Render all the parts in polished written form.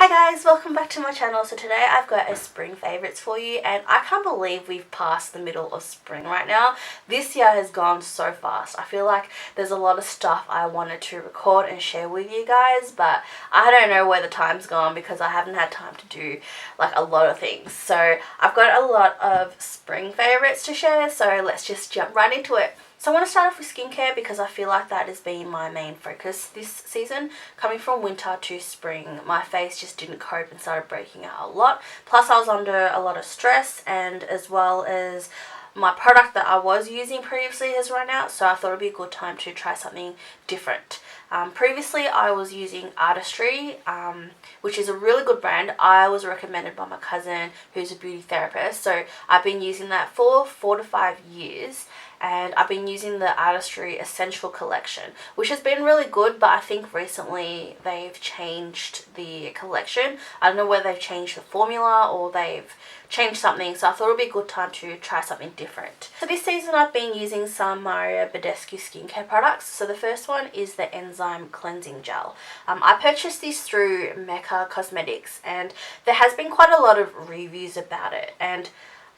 Hi guys, welcome back to my channel. So today I've got a spring favourites for you, and I can't believe we've passed the middle of spring right now. This year has gone so fast. I feel like there's a lot of stuff I wanted to record and share with you guys, but I don't know where the time's gone because I haven't had time to do like a lot of things. So I've got a lot of spring favourites to share, so let's just jump right into it. So I want to start off with skincare because I feel like that has been my main focus this season. Coming from winter to spring, my face just didn't cope and started breaking out a lot. Plus I was under a lot of stress, and as well as my product that I was using previously has run out, so I thought it would be a good time to try something different. Previously I was using Artistry, which is a really good brand. I was recommended by my cousin who's a beauty therapist, so I've been using that for 4 to 5 years. And I've been using the Artistry Essential Collection, which has been really good, but I think recently they've changed the collection. I don't know whether they've changed the formula or they've changed something, so I thought it would be a good time to try something different. So this season I've been using some Badescu skincare products. So the first one is the Enzyme Cleansing Gel. I purchased this through Mecca Cosmetics, and there has been quite a lot of reviews about it, and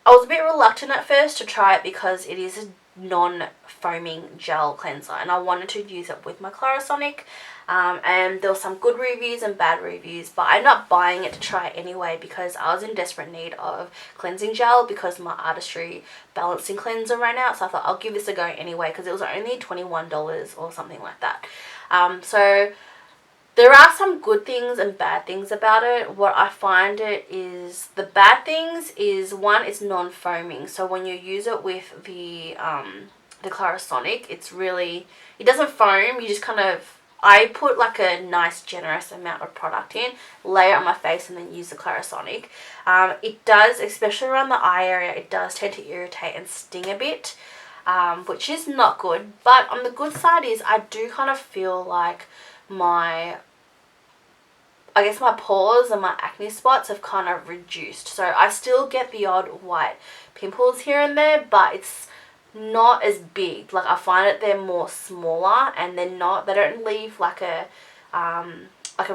I was a bit reluctant at first to try it because it is a non-foaming gel cleanser, and I wanted to use it with my Clarisonic, and there were some good reviews and bad reviews, but I ended up buying it to try it anyway because I was in desperate need of cleansing gel because my Artistry balancing cleanser ran out. So I thought I'll give this a go anyway because it was only $21 or something like that. So there are some good things and bad things about it. What I find it is, the bad things is, one, it's non-foaming. So when you use it with the Clarisonic, it's really, it doesn't foam. You just kind of, I put like a nice generous amount of product in, lay it on my face, and then use the Clarisonic. It does, especially around the eye area, it does tend to irritate and sting a bit, which is not good. But on the good side is I do kind of feel like my pores and my acne spots have kind of reduced. So I still get the odd white pimples here and there, but it's not as big. Like I find that they're more smaller, and they don't leave like a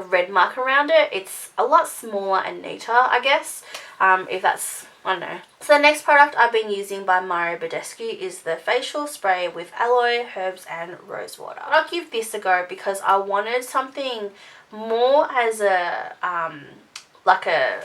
red mark around it. It's a lot smaller and neater, I guess, if that's, I don't know. So the next product I've been using by Badescu is the facial spray with aloe, herbs and rosewater. I'll give this a go because I wanted something more as a like a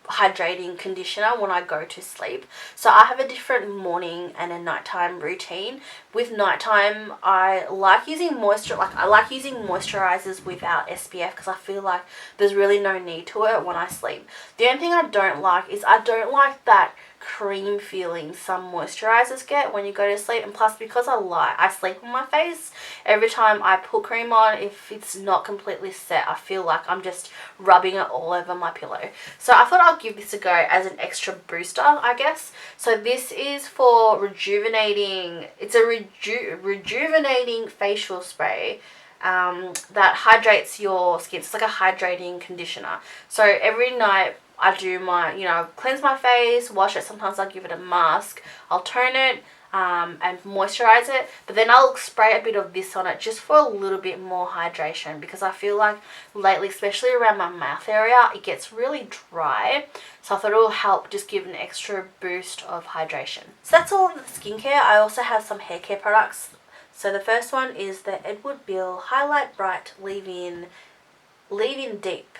hydrating conditioner when I go to sleep. So I have a different morning and a nighttime routine. With nighttime I like using I like using moisturizers without SPF because I feel like there's really no need to it when I sleep. The only thing I don't like is I don't like that cream feeling some moisturizers get when you go to sleep, and plus because I sleep on my face, every time I put cream on, if it's not completely set, I feel like I'm just rubbing it all over my pillow. So I thought I'll give this a go as an extra booster, I guess. So this is for rejuvenating, it's a rejuvenating facial spray that hydrates your skin. It's like a hydrating conditioner. So every night I do my, cleanse my face, wash it. Sometimes I'll give it a mask. I'll tone it and moisturize it. But then I'll spray a bit of this on it just for a little bit more hydration, because I feel like lately, especially around my mouth area, it gets really dry. So I thought it will help just give an extra boost of hydration. So that's all of the skincare. I also have some hair care products. So the first one is the Beale Hi-Lite Brite Leave-In Deep,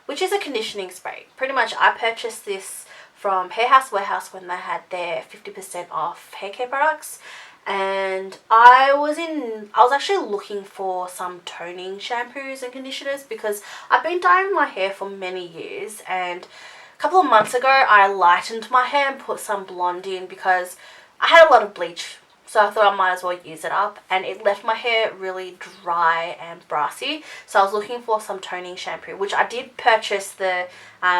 which is a conditioning spray. Pretty much I purchased this from Hair House Warehouse when they had their 50% off hair care products, and I was actually looking for some toning shampoos and conditioners because I've been dyeing my hair for many years, and a couple of months ago I lightened my hair and put some blonde in because I had a lot of bleach. So I thought I might as well use it up, and it left my hair really dry and brassy. So I was looking for some toning shampoo, which I did purchase the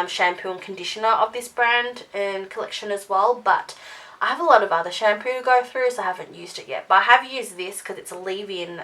shampoo and conditioner of this brand and collection as well. But I have a lot of other shampoo to go through, so I haven't used it yet. But I have used this because it's a leave-in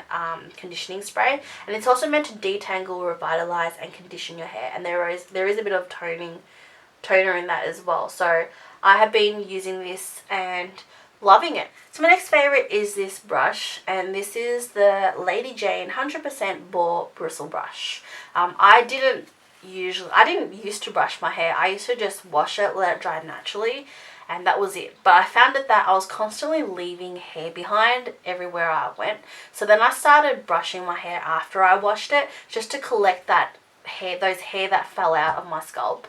conditioning spray, and it's also meant to detangle, revitalize and condition your hair. And there is a bit of toner in that as well. So I have been using this and loving it. So my next favorite is this brush, and this is the Lady Jayne 100% Boar Bristle brush. I didn't I didn't used to brush my hair. I used to just wash it, let it dry naturally, and that was it. But I found that I was constantly leaving hair behind everywhere I went. So then I started brushing my hair after I washed it, just to collect that hair, those hair that fell out of my scalp,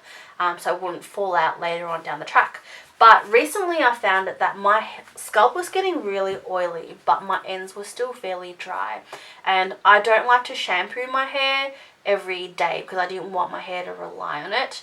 so it wouldn't fall out later on down the track. But recently I found that my scalp was getting really oily, but my ends were still fairly dry. And I don't like to shampoo my hair every day because I didn't want my hair to rely on it.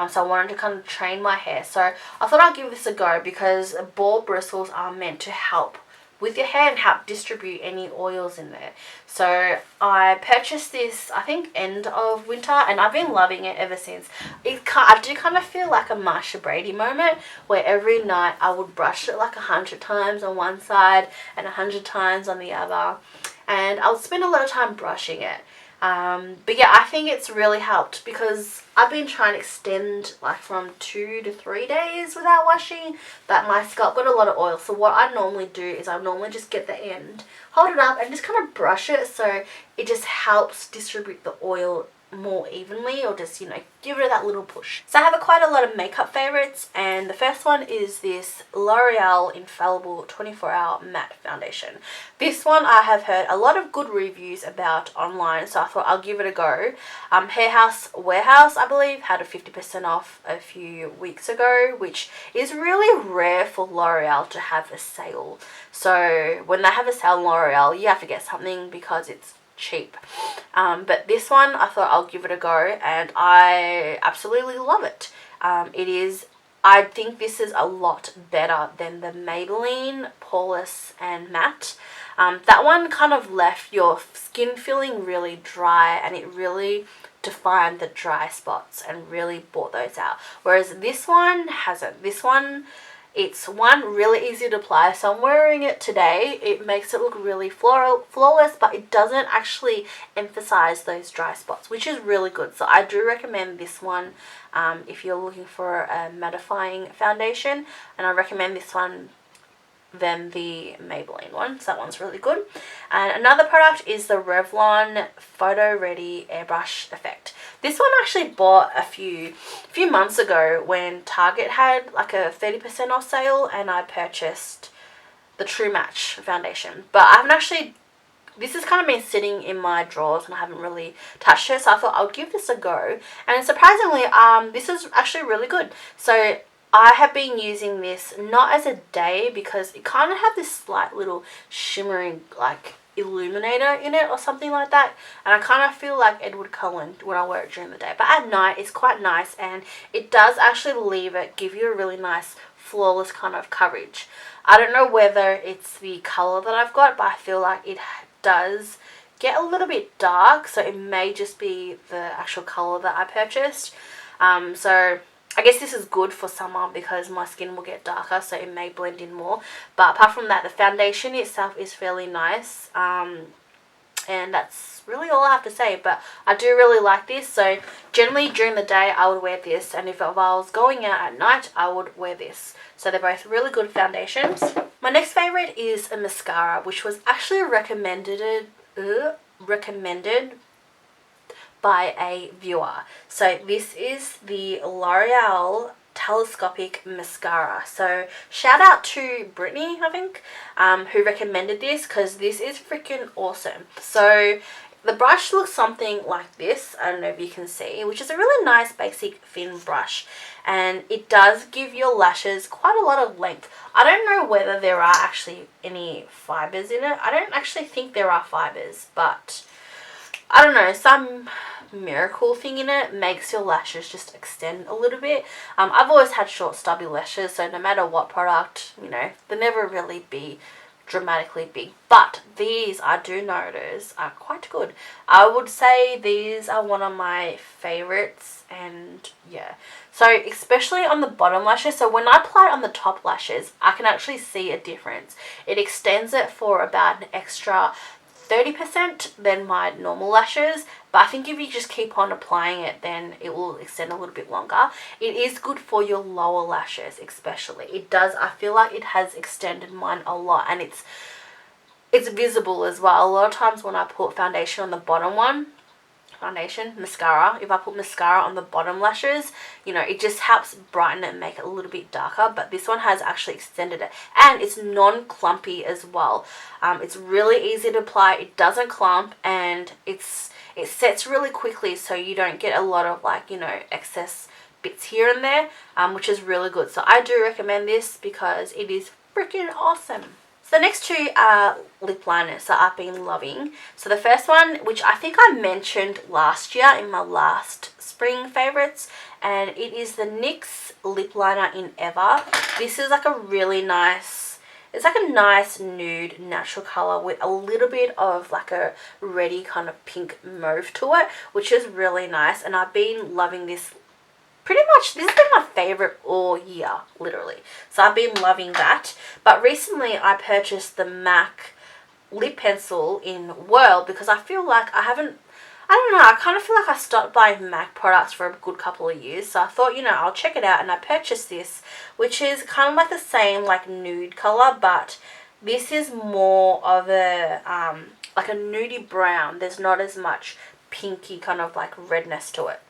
So I wanted to kind of train my hair. So I thought I'd give this a go, because Boar bristles are meant to help with your hair and help distribute any oils in there. So I purchased this, I think, end of winter, and I've been loving it ever since. I do kind of feel like a Marsha Brady moment, where every night I would brush it like 100 times on one side and 100 times on the other, and I'll spend a lot of time brushing it. But yeah, I think it's really helped, because I've been trying to extend like from 2 to 3 days without washing, but my scalp got a lot of oil. So what I normally do is I normally just get the end, hold it up and just kind of brush it, so it just helps distribute the oil more evenly, or just, you know, give it that little push. So I have quite a lot of makeup favorites, and the first one is this L'Oreal Infallible 24-Hour Matte Foundation. This one I have heard a lot of good reviews about online, so I thought I'll give it a go. Hair House Warehouse, I believe, had a 50% off a few weeks ago, which is really rare for L'Oreal to have a sale. So when they have a sale in L'Oreal, you have to get something because it's cheap. But this one, I thought I'll give it a go, and I absolutely love it. I think this is a lot better than the Maybelline Poreless and Matte. That one kind of left your skin feeling really dry, and it really defined the dry spots and really brought those out. Whereas this one hasn't. This one, it's really easy to apply. So I'm wearing it today. It makes it look really flawless, but it doesn't actually emphasize those dry spots, which is really good. So I do recommend this one if you're looking for a mattifying foundation, and I recommend this one than the Maybelline one. So that one's really good. And another product is the Revlon Photoready Airbrush Effect. This one I actually bought a few months ago when Target had like a 30% off sale, and I purchased the True Match foundation. But I haven't actually, this has kind of been sitting in my drawers and I haven't really touched it, so I thought I'll give this a go. And surprisingly, this is actually really good. So I have been using this not as a day, because it kind of had this slight little shimmering like illuminator in it or something like that, and I kind of feel like Edward Cullen when I wear it during the day, but at night it's quite nice, and it does actually give you a really nice flawless kind of coverage. I don't know whether it's the color that I've got, but I feel like it does get a little bit dark, so it may just be the actual color that I purchased. So I guess this is good for summer because my skin will get darker, so it may blend in more. But apart from that, the foundation itself is fairly nice. And that's really all I have to say. But I do really like this. So generally during the day I would wear this, and if I was going out at night I would wear this. So they're both really good foundations. My next favourite is a mascara, which was actually recommended by a viewer. So this is the L'Oreal Telescopic Mascara. So shout out to Brittany, I think, who recommended this, because this is freaking awesome. So the brush looks something like this. I don't know if you can see, which is a really nice basic thin brush, and it does give your lashes quite a lot of length. I don't know whether there are actually any fibers in it. I don't actually think there are fibers, but I don't know, some miracle thing in it makes your lashes just extend a little bit. I've always had short stubby lashes, so no matter what product, you know, they never really be dramatically big, but these I do notice are quite good. I would say these are one of my favorites, and yeah, so especially on the bottom lashes. So when I apply it on the top lashes, I can actually see a difference. It extends it for about an extra 30% than my normal lashes, but I think if you just keep on applying it, then it will extend a little bit longer. It is good for your lower lashes especially. It does, I feel like it has extended mine a lot, and it's visible as well. A lot of times when I put foundation on the bottom one, foundation, mascara. If I put mascara on the bottom lashes, you know, it just helps brighten it and make it a little bit darker. But this one has actually extended it, and it's non-clumpy as well. It's really easy to apply, it doesn't clump, and it sets really quickly, so you don't get a lot of, like, you know, excess bits here and there, which is really good. So I do recommend this because it is freaking awesome. So the next two are lip liners that I've been loving. So the first one, which I think I mentioned last year in my last spring favorites, and it is the NYX lip liner in Ever. This is like a really nice, it's like a nice nude natural color with a little bit of like a reddy kind of pink mauve to it, which is really nice. And I've been loving this pretty much. This has been my favorite all year, literally. So I've been loving that. But recently I purchased the MAC lip pencil in Whirl because I feel like I don't know, I kind of feel like I stopped buying MAC products for a good couple of years. So I thought, you know, I'll check it out, and I purchased this, which is kind of like the same like nude color, but this is more of a like a nudie brown. There's not as much pinky kind of like redness to it.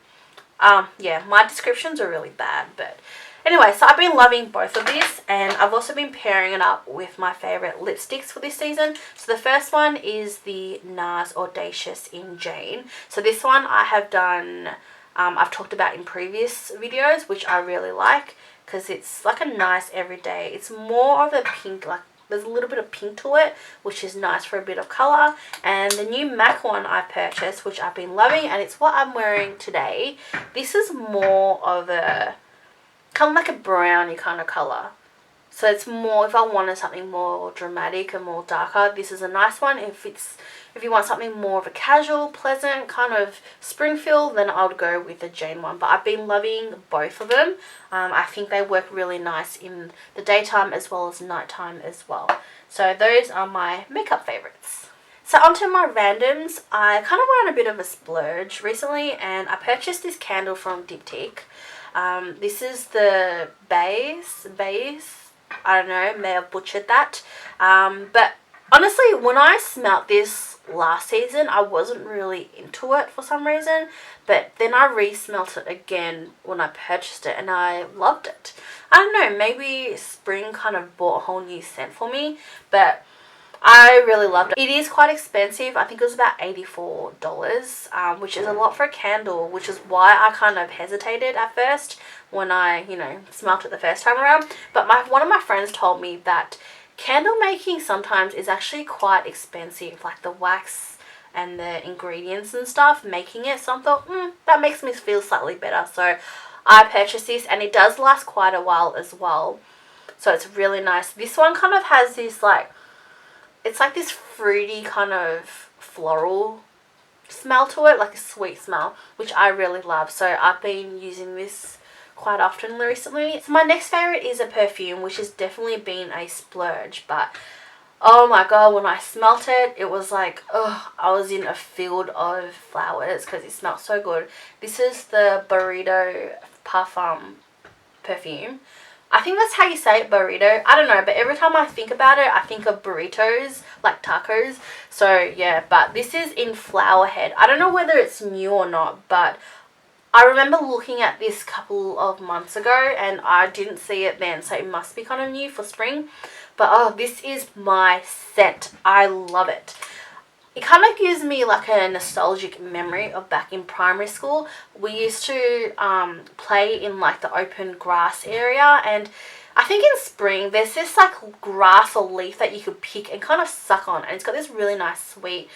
Yeah, my descriptions are really bad, but anyway, so I've been loving both of these, and I've also been pairing it up with my favorite lipsticks for this season. So the first one is the NARS Audacious in Jayne. So this one I have done, I've talked about in previous videos, which I really like because it's like a nice everyday. It's more of a pink, like there's a little bit of pink to it, which is nice for a bit of colour. And the new MAC one I purchased, which I've been loving, and it's what I'm wearing today. This is more of a, kind of like a browny kind of colour. So it's more, if I wanted something more dramatic and more darker, this is a nice one. If you want something more of a casual, pleasant kind of spring feel, then I would go with the Jayne one. But I've been loving both of them. I think they work really nice in the daytime as well as nighttime as well. So those are my makeup favourites. So onto my randoms. I kind of went on a bit of a splurge recently, and I purchased this candle from Diptyque. This is the Baies. I don't know, may have butchered that. But honestly, when I smelt this last season, I wasn't really into it for some reason. But then I re-smelt it again when I purchased it, and I loved it. I don't know, maybe spring kind of brought a whole new scent for me, but I really loved it. It is quite expensive. I think it was about $84, which is a lot for a candle, which is why I kind of hesitated at first when I, you know, smelt it the first time around. But one of my friends told me that candle making sometimes is actually quite expensive, like the wax and the ingredients and stuff, making it. So I thought, that makes me feel slightly better. So I purchased this, and it does last quite a while as well. So it's really nice. This one kind of has this like, it's like this fruity kind of floral smell to it, like a sweet smell, which I really love. So I've been using this quite often recently. So my next favourite is a perfume, which has definitely been a splurge, but oh my god, when I smelt it, it was like, oh, I was in a field of flowers because it smelled so good. This is the Byredo Parfum perfume. I think that's how you say it, burrito. I don't know, but every time I think about it, I think of burritos, like tacos. So yeah, but this is in Flowerhead. I don't know whether it's new or not, but I remember looking at this a couple of months ago, and I didn't see it then, so it must be kind of new for spring. But oh, this is my scent. I love it. It kind of gives me like a nostalgic memory of back in primary school. We used to play in like the open grass area, and I think in spring there's this like grass or leaf that you could pick and kind of suck on, and it's got this really nice sweet,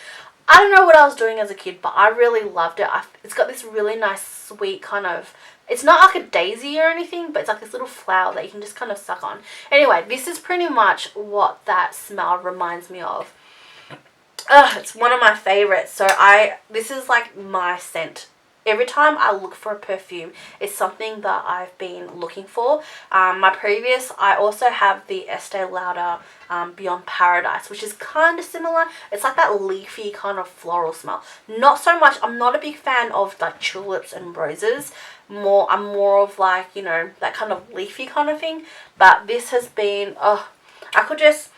I don't know what I was doing as a kid, but I really loved it. It's got this really nice sweet kind of, it's not like a daisy or anything, but it's like this little flower that you can just kind of suck on. Anyway, this is pretty much what that smell reminds me of. It's one of my favorites. So this is like my scent. Every time I look for a perfume, it's something that I've been looking for. I also have the Estee Lauder Beyond Paradise, which is kind of similar. It's like that leafy kind of floral smell. Not so much, I'm not a big fan of like tulips and roses. I'm more of like, you know, that kind of leafy kind of thing. But this has been, I could just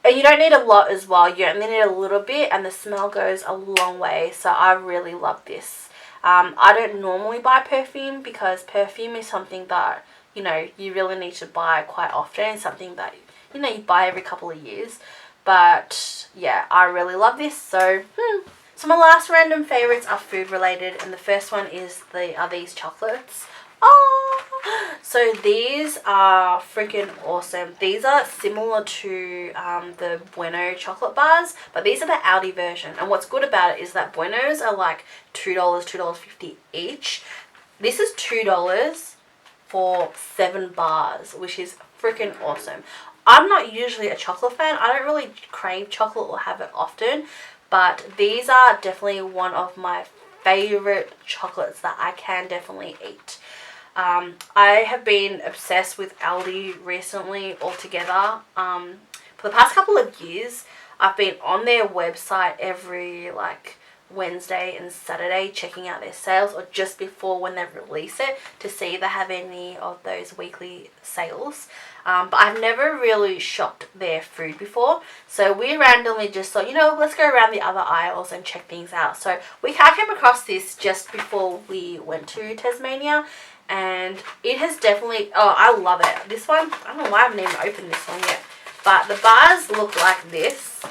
And you don't need a lot as well. You only need a little bit, and the smell goes a long way. So I really love this. I don't normally buy perfume because perfume is something that, you know, you really need to buy quite often. Something that, you know, you buy every couple of years. But yeah, I really love this. So so my last random favorites are food related, and the first one is these chocolates. Oh, so these are freaking awesome. These are similar to the Bueno chocolate bars, but these are the Aldi version. And what's good about it is that Buenos are like $2, $2.50 each. This is $2 for 7 bars, which is freaking awesome. I'm not usually a chocolate fan. I don't really crave chocolate or have it often, but these are definitely one of my favorite chocolates that I can definitely eat. I have been obsessed with Aldi recently altogether. For the past couple of years, I've been on their website every like Wednesday and Saturday checking out their sales, or just before when they release it, to see if they have any of those weekly sales. But I've never really shopped their food before, so we randomly just thought, you know, let's go around the other aisles and check things out. So I came across this just before we went to Tasmania, and it has definitely, oh, I love it. This one, I don't know why I haven't even opened this one yet, but the bars look like this,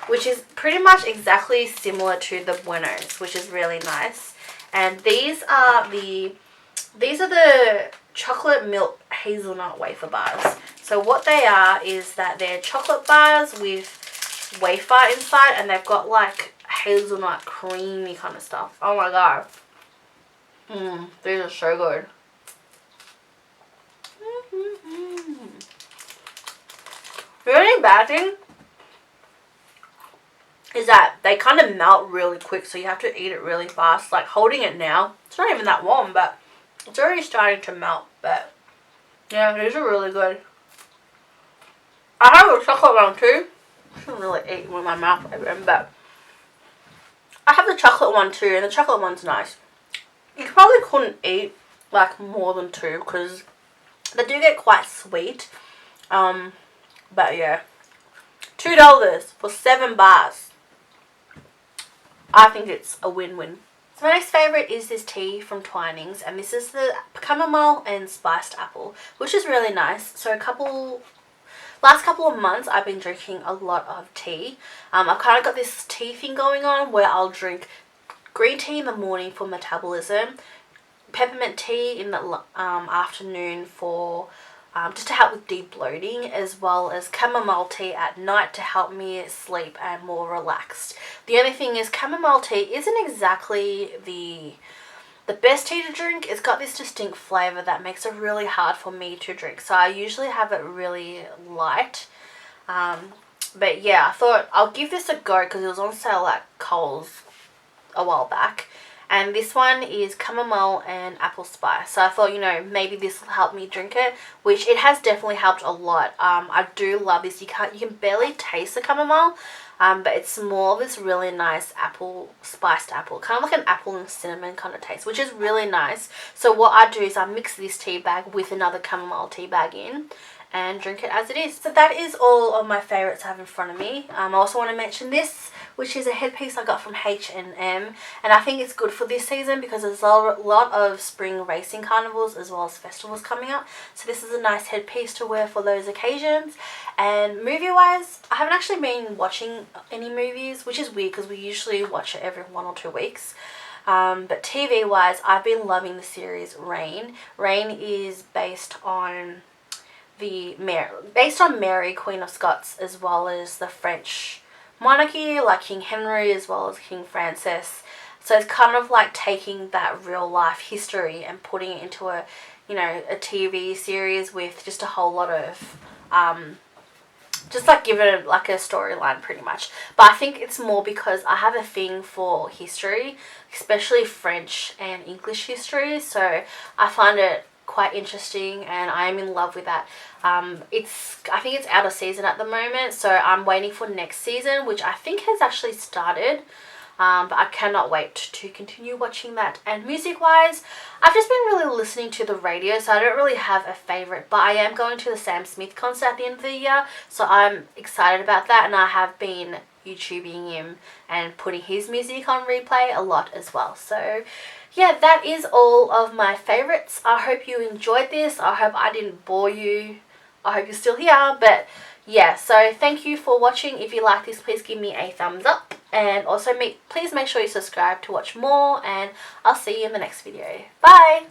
which is pretty much exactly similar to the Buenos, which is really nice. And these are the chocolate milk hazelnut wafer bars. So what they are is that they're chocolate bars with wafer inside, and they've got like hazelnut creamy kind of stuff. Oh my god. These are so good. The only bad thing is that they kind of melt really quick, so you have to eat it really fast. Like holding it now, it's not even that warm, but it's already starting to melt. But yeah, these are really good. I have a chocolate one too. I shouldn't really eat with my mouth open, but I have the chocolate one too, and the chocolate one's nice. You probably couldn't eat like more than 2 because they do get quite sweet. But yeah, $2 for 7 bars. I think it's a win-win. So my next favourite is this tea from Twinings, and this is the Camomile and Spiced Apple, which is really nice. So last couple of months I've been drinking a lot of tea. I've kind of got this tea thing going on where I'll drink green tea in the morning for metabolism, peppermint tea in the afternoon for just to help with deep bloating, as well as chamomile tea at night to help me sleep and more relaxed. The only thing is chamomile tea isn't exactly the best tea to drink. It's got this distinct flavour that makes it really hard for me to drink, so I usually have it really light. But yeah, I thought I'll give this a go because it was on sale at Coles a while back. And this one is chamomile and apple spice. So I thought, you know, maybe this will help me drink it, which it has definitely helped a lot. I do love this. You can barely taste the chamomile, but it's more of this really nice apple, spiced apple, kind of like an apple and cinnamon kind of taste, which is really nice. So what I do is I mix this tea bag with another chamomile tea bag in and drink it as it is. So that is all of my favourites I have in front of me. I also want to mention this, which is a headpiece I got from H&M, and I think it's good for this season because there's a lot of spring racing carnivals as well as festivals coming up. So this is a nice headpiece to wear for those occasions. And movie wise, I haven't actually been watching any movies, which is weird because we usually watch it every 1 or 2 weeks. But TV wise, I've been loving the series Reign. Reign is based on Mary, Queen of Scots, as well as the French monarchy, like King Henry as well as King Francis. So it's kind of like taking that real life history and putting it into a TV series with just a whole lot of just like give it like a storyline pretty much. But I think it's more because I have a thing for history, especially French and English history, so I find it quite interesting and I am in love with that. I think it's out of season at the moment, so I'm waiting for next season, which I think has actually started. but I cannot wait to continue watching that. And music wise, I've just been really listening to the radio, so I don't really have a favourite, but I am going to the Sam Smith concert at the end of the year, so I'm excited about that, and I have been YouTubing him and putting his music on replay a lot as well. So yeah, that is all of my favourites. I hope you enjoyed this. I hope I didn't bore you. I hope you're still here, but yeah, so thank you for watching. If you like this, please give me a thumbs up, and also please make sure you subscribe to watch more, and I'll see you in the next video. Bye!